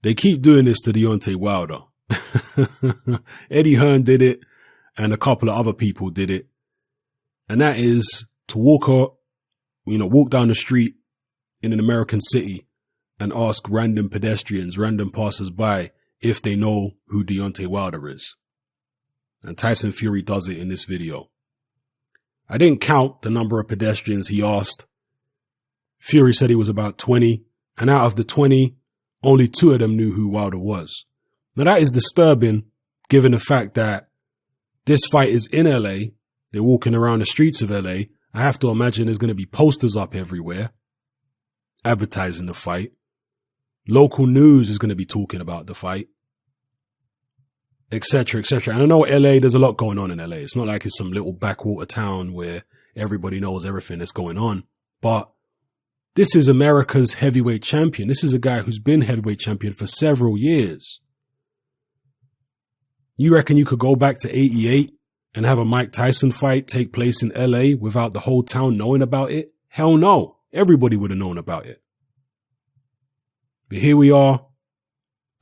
They keep doing this to Deontay Wilder. Eddie Hearn did it, and a couple of other people did it. And that is to walk down the street in an American city and ask random pedestrians, random passers-by, if they know who Deontay Wilder is. And Tyson Fury does it in this video. I didn't count the number of pedestrians he asked. Fury said he was about 20, and out of the 20, only 2 of them knew who Wilder was. Now that is disturbing, given the fact that this fight is in LA. They're walking around the streets of LA. I have to imagine there's going to be posters up everywhere advertising the fight. Local news is going to be talking about the fight, etc., etc. And I know LA, there's a lot going on in LA. It's not like it's some little backwater town where everybody knows everything that's going on. But this is America's heavyweight champion. This is a guy who's been heavyweight champion for several years. You reckon you could go back to 88 and have a Mike Tyson fight take place in LA without the whole town knowing about it? Hell no. Everybody would have known about it. But here we are,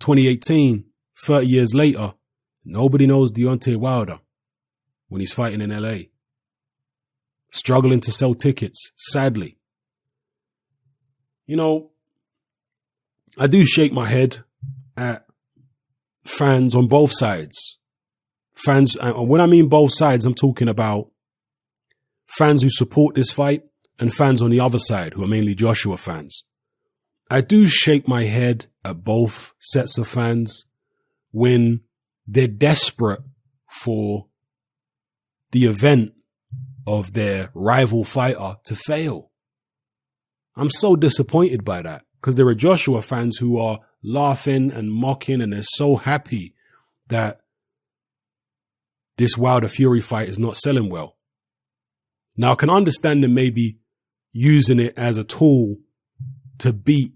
2018, 30 years later. Nobody knows Deontay Wilder when he's fighting in LA. Struggling to sell tickets, sadly. You know, I do shake my head at fans on both sides. Fans, and when I mean both sides, I'm talking about fans who support this fight and fans on the other side who are mainly Joshua fans. I do shake my head at both sets of fans when they're desperate for the event of their rival fighter to fail. I'm so disappointed by that because there are Joshua fans who are laughing and mocking and they're so happy that this Wilder Fury fight is not selling well. Now, I can understand them maybe using it as a tool to beat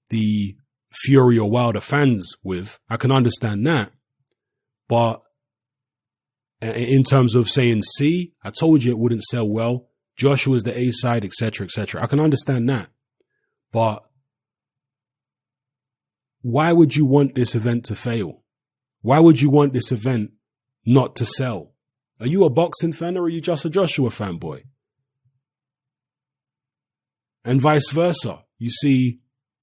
the Fury or Wilder fans with. I can understand that. But in terms of saying, see, I told you it wouldn't sell well. Joshua's the A side, etc., etc. I can understand that. But why would you want this event to fail? Why would you want this event not to sell? Are you a boxing fan or are you just a Joshua fanboy? And vice versa. You see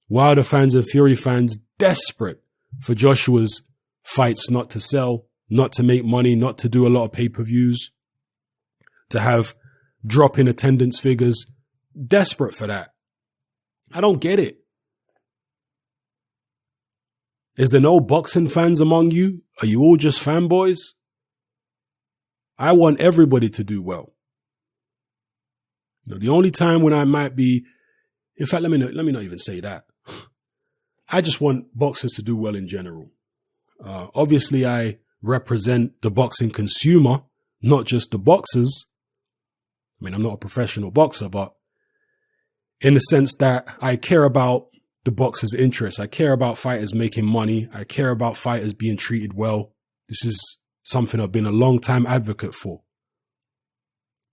Wilder fans and Fury fans desperate for Joshua's fights not to sell, not to make money, not to do a lot of pay-per-views, to have drop in attendance figures. Desperate for that. I don't get it. Is there no boxing fans among you? Are you all just fanboys? I want everybody to do well. You know, the only time when I might be, in fact, let me not even say that. I just want boxers to do well in general. Obviously, I represent the boxing consumer, not just the boxers. I mean, I'm not a professional boxer, but in the sense that I care about the boxers' interests. I care about fighters making money. I care about fighters being treated well. This is something I've been a long time advocate for.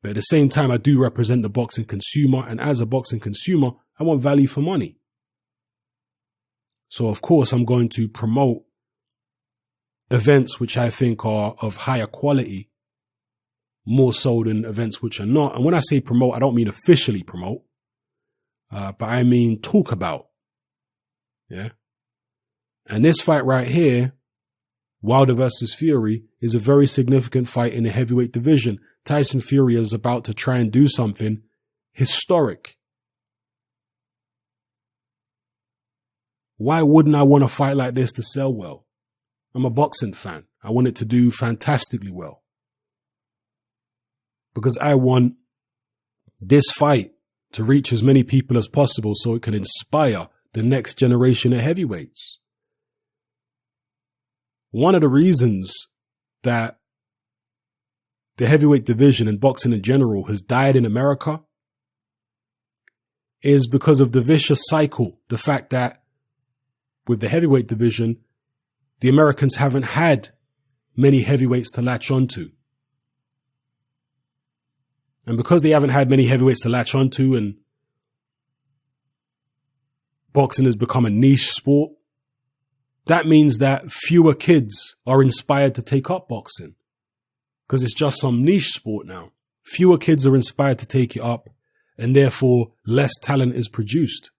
But at the same time, I do represent the boxing consumer. And as a boxing consumer, I want value for money. So, of course, I'm going to promote events which I think are of higher quality, more so than events which are not. And when I say promote, I don't mean officially promote, but I mean talk about. Yeah. And this fight right here, Wilder versus Fury, is a very significant fight in the heavyweight division. Tyson Fury is about to try and do something historic. Why wouldn't I want a fight like this to sell well? I'm a boxing fan. I want it to do fantastically well. Because I want this fight to reach as many people as possible so it can inspire the next generation of heavyweights. One of the reasons that the heavyweight division and boxing in general has died in America is because of the vicious cycle. The fact that with the heavyweight division, the Americans haven't had many heavyweights to latch onto. And because they haven't had many heavyweights to latch onto and boxing has become a niche sport, that means that fewer kids are inspired to take up boxing because it's just some niche sport now. Fewer kids are inspired to take it up, and therefore less talent is produced.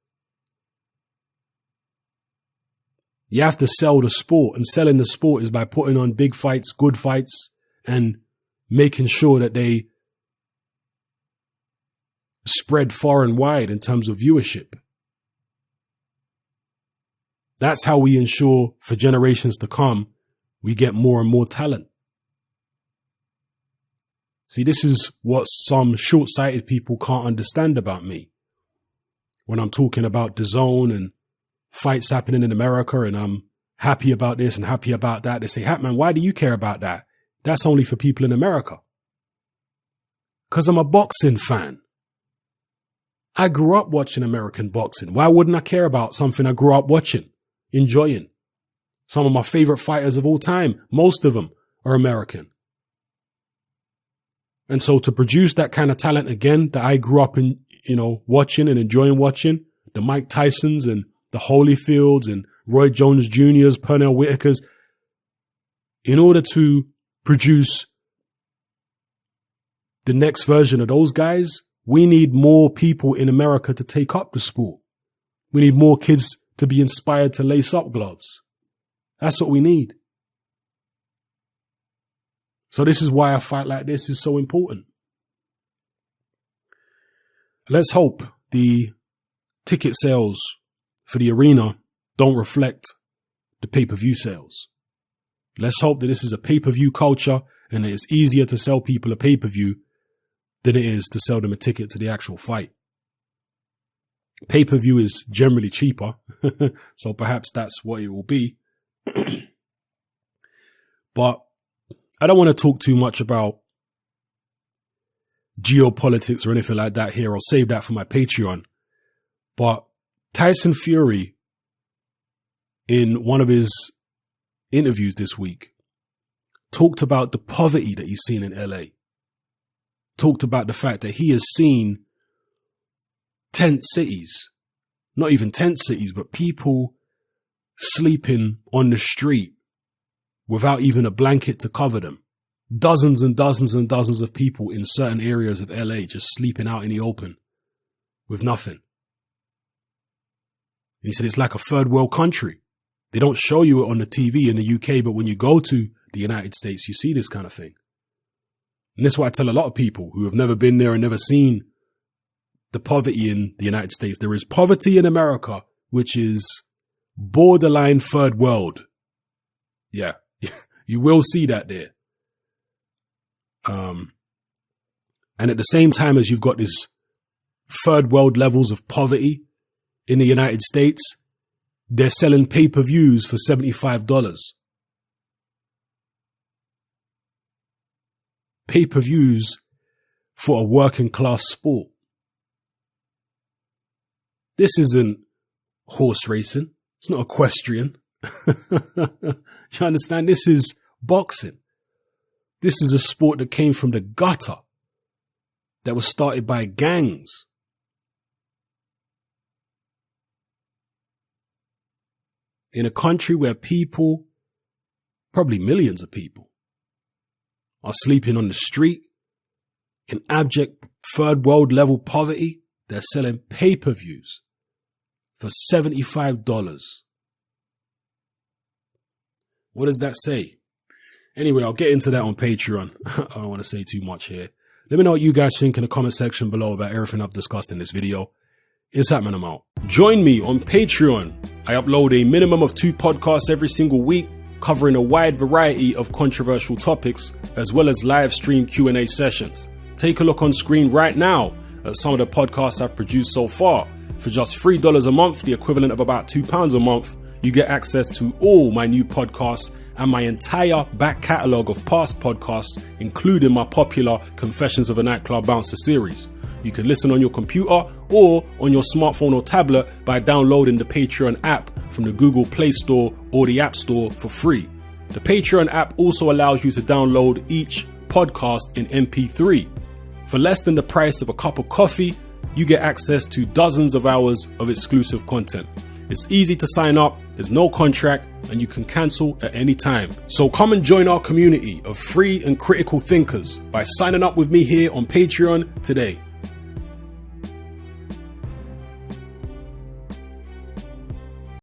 You have to sell the sport, and selling the sport is by putting on big fights, good fights, and making sure that they spread far and wide in terms of viewership. That's how we ensure for generations to come, we get more and more talent. See, this is what some short-sighted people can't understand about me. When I'm talking about DAZN and fights happening in America and I'm happy about this and happy about that, they say, Hatman, why do you care about that? That's only for people in America. Because I'm a boxing fan. I grew up watching American boxing. Why wouldn't I care about something I grew up watching, enjoying? Some of my favorite fighters of all time, most of them are American. And so to produce that kind of talent again that I grew up in, watching and enjoying watching, the Mike Tysons and the Holyfields and Roy Jones Jr.'s, Pernell Whitaker's, in order to produce the next version of those guys, we need more people in America to take up the sport. We need more kids to be inspired to lace up gloves. That's what we need. So this is why a fight like this is so important. Let's hope the ticket sales for the arena don't reflect the pay-per-view sales. Let's hope that this is a pay-per-view culture and that it's easier to sell people a pay-per-view than it is to sell them a ticket to the actual fight. Pay-per-view is generally cheaper, so perhaps that's what it will be. But I don't want to talk too much about geopolitics or anything like that here. I'll save that for my Patreon. But Tyson Fury, in one of his interviews this week, talked about the poverty that he's seen in LA. Talked about the fact that he has seen tent cities, not even tent cities, but people sleeping on the street without even a blanket to cover them. Dozens and dozens and dozens of people in certain areas of LA just sleeping out in the open with nothing. And he said it's like a third world country. They don't show you it on the TV in the UK, but when you go to the United States, you see this kind of thing. And that's why I tell a lot of people who have never been there and never seen the poverty in the United States. There is poverty in America, which is borderline third world. Yeah, you will see that there. And at the same time as you've got this third world levels of poverty in the United States, they're selling pay-per-views for $75. Pay-per-views for a working class sport. This isn't horse racing. It's not equestrian. You understand? This is boxing. This is a sport that came from the gutter, that was started by gangs. In a country where people, probably millions of people, are sleeping on the street in abject third world level poverty, they're selling pay-per-views for $75. What does that say? Anyway, I'll get into that on Patreon. I don't want to say too much here. Let me know what you guys think in the comment section below about everything I've discussed in this video. It's happening, I'm out. Join me on Patreon. I upload a minimum of 2 podcasts every single week, covering a wide variety of controversial topics, as well as live stream Q&A sessions. Take a look on screen right now at some of the podcasts I've produced so far. For just $3 a month, the equivalent of about £2 a month, you get access to all my new podcasts and my entire back catalogue of past podcasts, including my popular Confessions of a Nightclub Bouncer series. You can listen on your computer or on your smartphone or tablet by downloading the Patreon app from the Google Play Store or the App Store for free. The Patreon app also allows you to download each podcast in MP3. For less than the price of a cup of coffee, you get access to dozens of hours of exclusive content. It's easy to sign up, there's no contract, and you can cancel at any time. So come and join our community of free and critical thinkers by signing up with me here on Patreon today.